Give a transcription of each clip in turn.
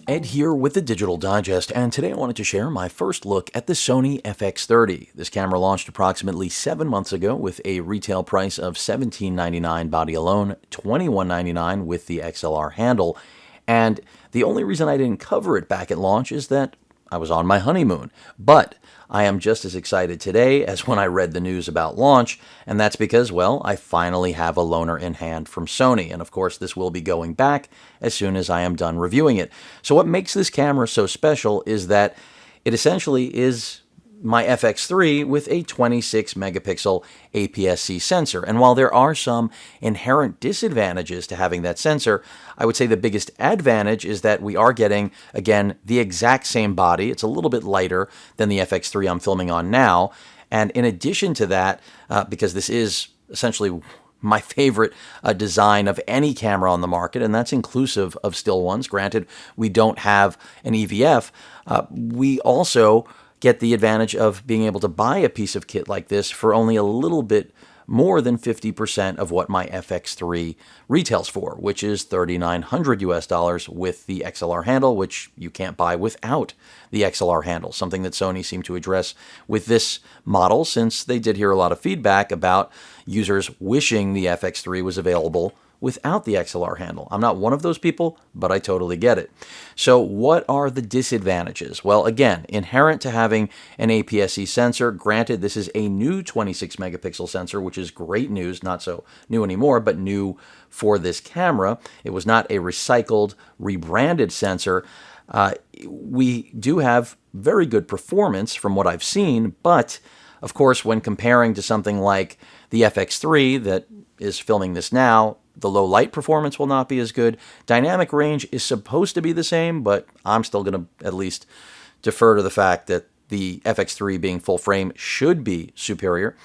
Ed here with the Digital Digest, and today I wanted to share my first look at the Sony FX30. This camera launched approximately 7 months ago with a retail price of $17.99 body alone, $21.99 with the XLR handle. And the only reason I didn't cover it back at launch is that I was on my honeymoon. But I am just as excited today as when I read the news about launch, and that's because, well, I finally have a loaner in hand from Sony, and of course this will be going back as soon as I am done reviewing it. So what makes this camera so special is that it essentially is my FX3 with a 26 megapixel aps-c sensor. And while there are some inherent disadvantages to having that sensor, I would say the biggest advantage is that we are getting, again, the exact same body. It's a little bit lighter than the FX3 I'm filming on now. And in addition to that, because this is essentially my favorite design of any camera on the market, and that's inclusive of still ones. Granted, we don't have an EVF. We also get the advantage of being able to buy a piece of kit like this for only a little bit more than 50% of what my FX3 retails for, which is $3,900 US with the XLR handle, which you can't buy without the XLR handle, something that Sony seemed to address with this model, since they did hear a lot of feedback about users wishing the FX3 was available without the XLR handle. I'm not one of those people, but I totally get it. So what are the disadvantages? Well, again, inherent to having an aps-c sensor. Granted, this is a new 26 megapixel sensor, which is great news, not so new anymore, but new for this camera. It was not a recycled, rebranded sensor. We do have very good performance from what I've seen, but of course, when comparing to something like the FX3 that is filming this now, the low light performance will not be as good. Dynamic range is supposed to be the same, but I'm still going to at least defer to the fact that the FX3 being full frame should be superior.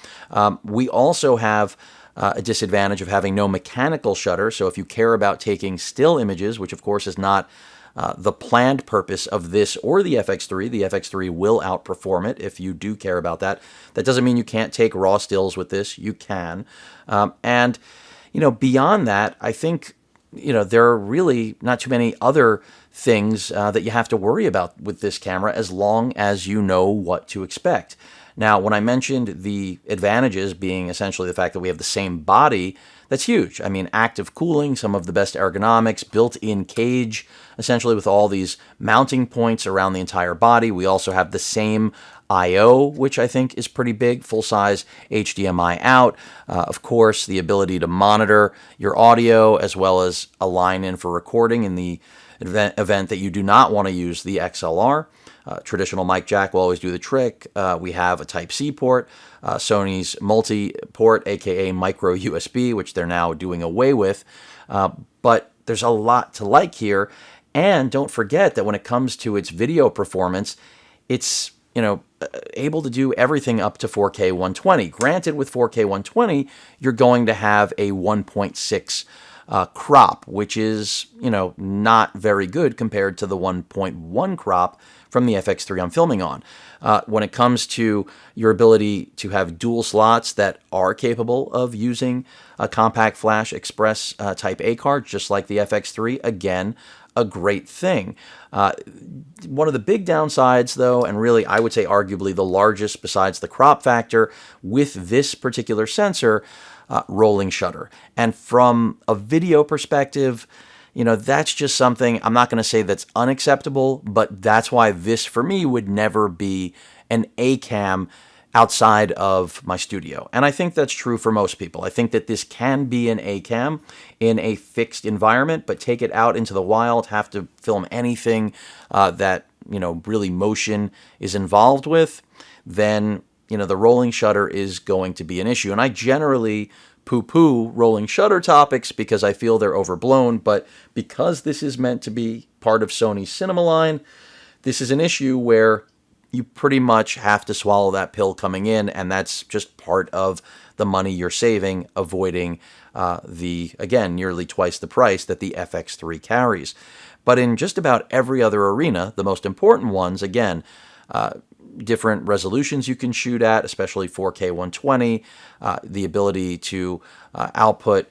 We also have a disadvantage of having no mechanical shutter. So if you care about taking still images, which of course is not the planned purpose of this or the FX3 will outperform it if you do care about that. That doesn't mean you can't take raw stills with this. You can. And beyond that, I think, there are really not too many other things that you have to worry about with this camera as long as you know what to expect. Now, when I mentioned the advantages being essentially the fact that we have the same body, that's huge. I mean, active cooling, some of the best ergonomics, built-in cage, essentially with all these mounting points around the entire body. We also have the same I/O, which I think is pretty big, full-size HDMI out. Of course, the ability to monitor your audio as well as a line in for recording in the event that you do not want to use the XLR. Traditional mic jack will always do the trick. We have a Type-C port, Sony's multi-port, aka micro USB, which they're now doing away with. But there's a lot to like here. And don't forget that when it comes to its video performance, it's able to do everything up to 4K 120. Granted, with 4K 120, you're going to have a 1.6 crop, which is, not very good compared to the 1.1 crop from the FX3 I'm filming on. When it comes to your ability to have dual slots that are capable of using a compact flash express type A card, just like the FX3, again, a great thing. One of the big downsides, though, and really I would say arguably the largest besides the crop factor with this particular sensor, rolling shutter. And from a video perspective, that's just something, I'm not going to say that's unacceptable, but that's why this for me would never be an A-cam outside of my studio. And I think that's true for most people. I think that this can be an A-cam in a fixed environment, but take it out into the wild, have to film anything that, really motion is involved with, then, the rolling shutter is going to be an issue. And I generally poo-poo rolling shutter topics because I feel they're overblown, but because this is meant to be part of Sony's cinema line, this is an issue where you pretty much have to swallow that pill coming in, and that's just part of the money you're saving, avoiding again, nearly twice the price that the FX3 carries. But in just about every other arena, the most important ones, again, different resolutions you can shoot at, especially 4K 120, the ability to output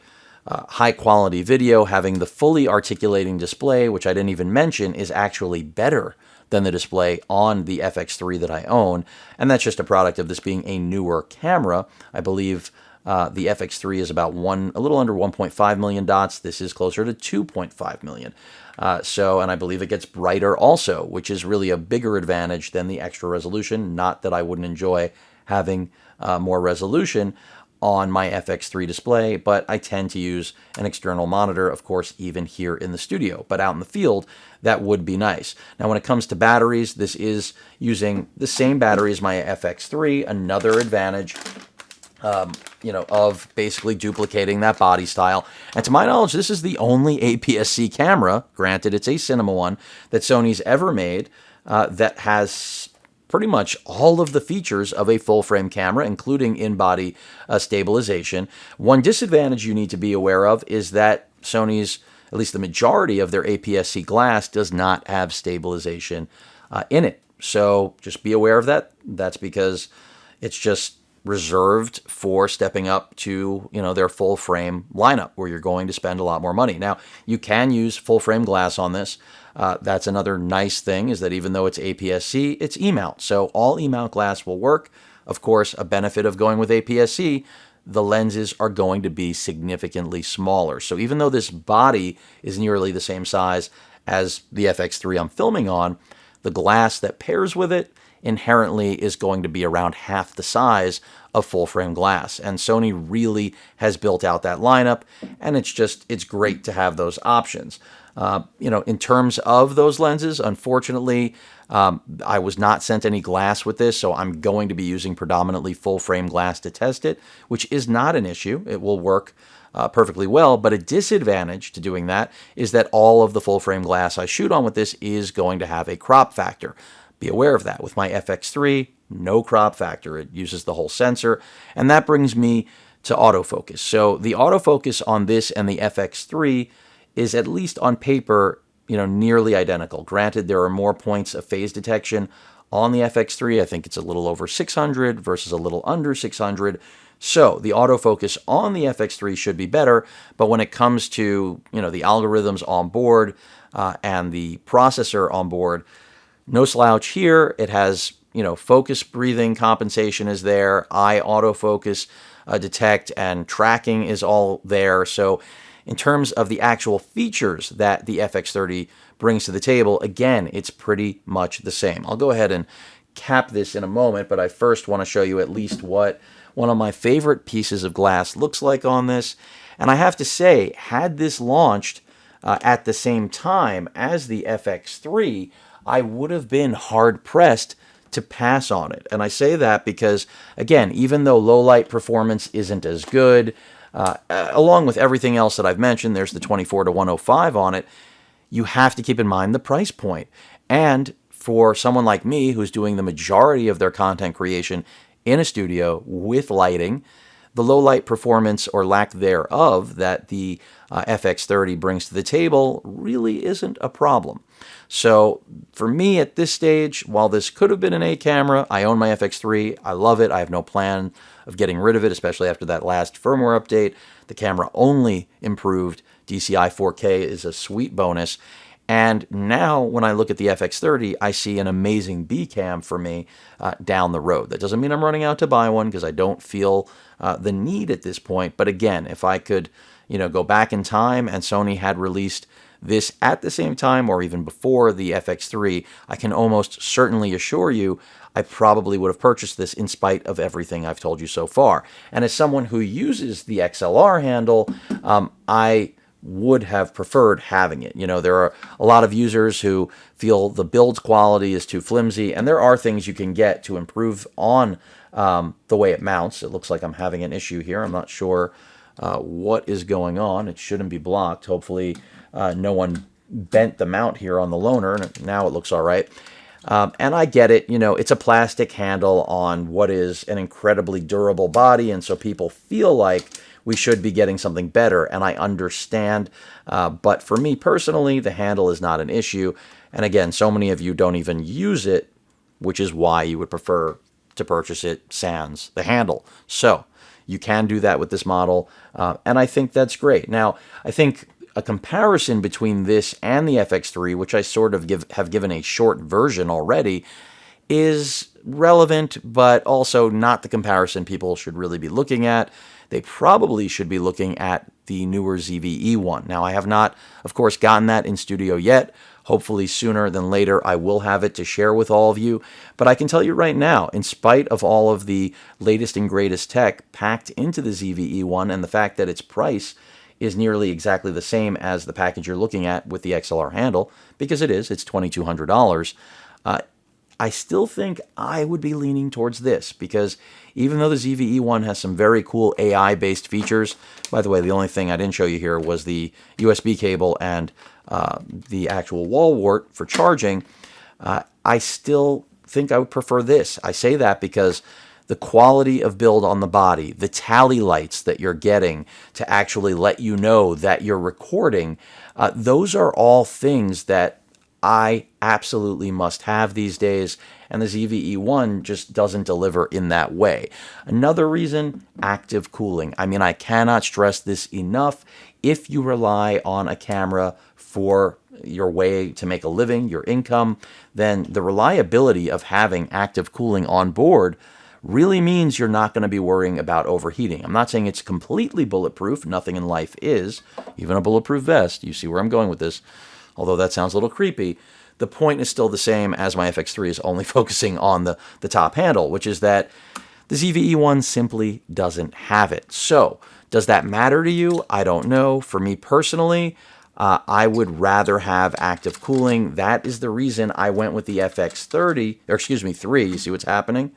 high quality video. Having the fully articulating display, which I didn't even mention, is actually better than the display on the FX3 that I own. And that's just a product of this being a newer camera. I believe the FX3 is about a little under 1.5 million dots. This is closer to 2.5 million. And I believe it gets brighter also, which is really a bigger advantage than the extra resolution. Not that I wouldn't enjoy having more resolution on my FX3 display, but I tend to use an external monitor, of course, even here in the studio. But out in the field, that would be nice. Now, when it comes to batteries, this is using the same battery as my FX3, another advantage of basically duplicating that body style. And to my knowledge, this is the only aps-c camera, granted it's a cinema one, that Sony's ever made that has pretty much all of the features of a full-frame camera, including in-body stabilization. One disadvantage you need to be aware of is that Sony's, at least the majority of their aps-c glass, does not have stabilization in it. So just be aware of that. That's because it's just reserved for stepping up to their full frame lineup, where you're going to spend a lot more money. Now, you can use full frame glass on this. That's another nice thing, is that even though it's aps-c, it's E-mount. So all E-mount glass will work. Of course, a benefit of going with aps-c, the lenses are going to be significantly smaller. So even though this body is nearly the same size as the FX3 I'm filming on, the glass that pairs with it inherently is going to be around half the size of full frame glass. And Sony really has built out that lineup, and it's great to have those options. In terms of those lenses, unfortunately, I was not sent any glass with this, so I'm going to be using predominantly full frame glass to test it, which is not an issue. It will work perfectly well, but a disadvantage to doing that is that all of the full frame glass I shoot on with this is going to have a crop factor. Be aware of that. With my FX3, no crop factor. It uses the whole sensor, and that brings me to autofocus. So the autofocus on this and the FX3 is, at least on paper, nearly identical. Granted, there are more points of phase detection on the FX3. I think it's a little over 600 versus a little under 600. So the autofocus on the FX3 should be better, but when it comes to the algorithms on board and the processor on board, no slouch here. It has, focus breathing compensation is there, eye autofocus detect and tracking is all there. So in terms of the actual features that the FX30 brings to the table, again, it's pretty much the same. I'll go ahead and cap this in a moment, but I first want to show you at least what one of my favorite pieces of glass looks like on this. And I have to say, had this launched at the same time as the FX3, I would have been hard-pressed to pass on it. And I say that because, again, even though low-light performance isn't as good, along with everything else that I've mentioned, there's the 24-105 on it, you have to keep in mind the price point. And for someone like me who's doing the majority of their content creation in a studio with lighting, the low light performance or lack thereof that the FX30 brings to the table really isn't a problem. So for me at this stage, while this could have been an A camera, I own my FX3. I love it. I have no plan of getting rid of it, especially after that last firmware update. The camera only improved. DCI 4K is a sweet bonus. And now when I look at the FX30, I see an amazing B cam for me down the road. That doesn't mean I'm running out to buy one, because I don't feel the need at this point. But again, if I could go back in time and Sony had released this at the same time or even before the FX3, I can almost certainly assure you I probably would have purchased this in spite of everything I've told you so far. And as someone who uses the XLR handle, I would have preferred having it. There are a lot of users who feel the build quality is too flimsy, and there are things you can get to improve on the way it mounts. It looks like I'm having an issue here. I'm not sure what is going on. It shouldn't be blocked. Hopefully no one bent the mount here on the loaner. Now it looks all right. And I get it. It's a plastic handle on what is an incredibly durable body, and so people feel like we should be getting something better, and I understand. But for me personally, the handle is not an issue. And again, so many of you don't even use it, which is why you would prefer to purchase it sans the handle. So You can do that with this model, and I think that's great. Now, I think a comparison between this and the FX3, which I sort of have given a short version already, is relevant, but also not the comparison people should really be looking at. They probably should be looking at the newer ZV-E one. Now, I have not, of course, gotten that in studio yet. Hopefully sooner than later, I will have it to share with all of you. But I can tell you right now, in spite of all of the latest and greatest tech packed into the ZV-E one and the fact that its price is nearly exactly the same as the package you're looking at with the XLR handle, because it's $2,200, I still think I would be leaning towards this, because even though the ZV-E one has some very cool AI-based features, by the way, the only thing I didn't show you here was the USB cable and the actual wall wart for charging, I still think I would prefer this. I say that because the quality of build on the body, the tally lights that you're getting to actually let you know that you're recording, those are all things that I absolutely must have these days, and the ZV-E one just doesn't deliver in that way. Another reason, active cooling. I mean, I cannot stress this enough. If you rely on a camera for your way to make a living, your income, then the reliability of having active cooling on board really means you're not going to be worrying about overheating. I'm not saying it's completely bulletproof. Nothing in life is, even a bulletproof vest. You see where I'm going with this. Although that sounds a little creepy, the point is still the same as my FX3 is only focusing on the top handle, which is that the ZV-E one simply doesn't have it. So, does that matter to you? I don't know. For me personally, I would rather have active cooling. That is the reason I went with the FX30, or excuse me, 3, you see what's happening?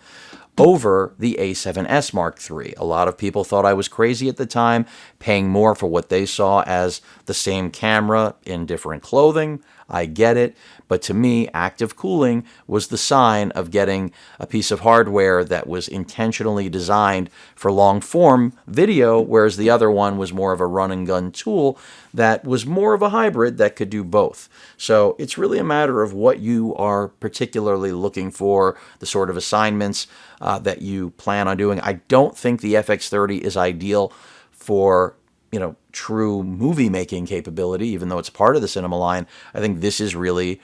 Over the A7S Mark III. A lot of people thought I was crazy at the time, paying more for what they saw as the same camera in different clothing. I get it, but to me, active cooling was the sign of getting a piece of hardware that was intentionally designed for long-form video, whereas the other one was more of a run-and-gun tool that was more of a hybrid that could do both. So it's really a matter of what you are particularly looking for, the sort of assignments that you plan on doing. I don't think the FX30 is ideal for true movie making capability, even though it's part of the cinema line. I think this is really,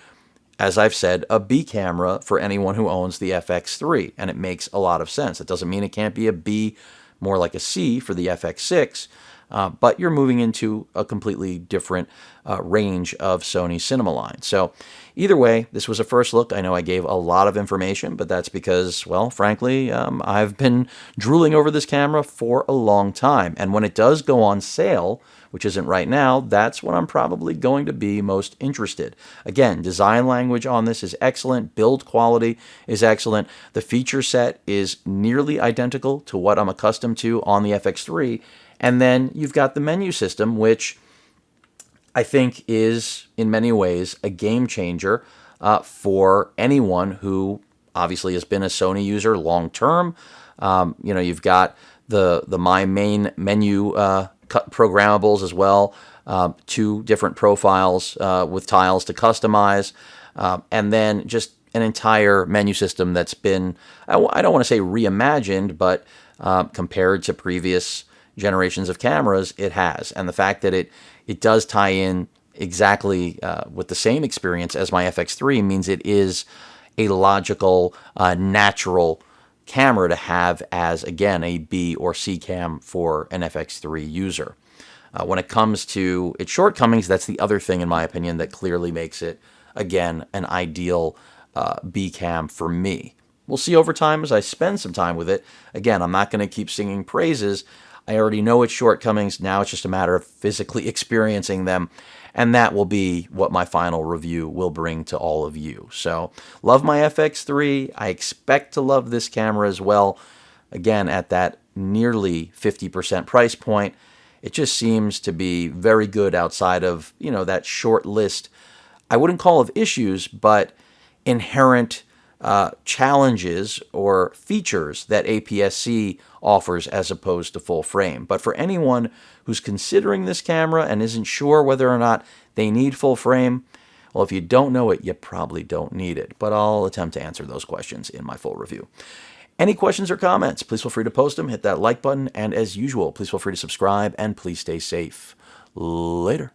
as I've said, a B camera for anyone who owns the FX3, and it makes a lot of sense. It doesn't mean it can't be a B, more like a C for the FX6, but you're moving into a completely different range of Sony cinema line. So either way, this was a first look. I know I gave a lot of information, but that's because, well, frankly, I've been drooling over this camera for a long time. And when it does go on sale, which isn't right now, that's when I'm probably going to be most interested. Again, design language on this is excellent. Build quality is excellent. The feature set is nearly identical to what I'm accustomed to on the FX3. And then you've got the menu system, which I think is, in many ways, a game changer for anyone who obviously has been a Sony user long term. You've got the My Main menu programmables as well, 2 different profiles with tiles to customize, and then just an entire menu system that's been, I don't want to say reimagined, but compared to previous generations of cameras, it has. And the fact that it does tie in exactly with the same experience as my FX3 means it is a logical, natural camera to have as, again, a B or C cam for an FX3 user. When it comes to its shortcomings, that's the other thing, in my opinion, that clearly makes it, again, an ideal B cam for me. We'll see over time as I spend some time with it. Again, I'm not going to keep singing praises. I already know its shortcomings. Now it's just a matter of physically experiencing them, and that will be what my final review will bring to all of you. So, love my FX3. I expect to love this camera as well. Again, at that nearly 50% price point, it just seems to be very good outside of, that short list. I wouldn't call of issues, but inherent challenges or features that aps-c offers as opposed to full frame. But for anyone who's considering this camera and isn't sure whether or not they need full frame, well, if you don't know it, you probably don't need it. But I'll attempt to answer those questions in my full review. Any questions or comments, please feel free to post them, hit that like button, and as usual, please feel free to subscribe, and please stay safe. Later.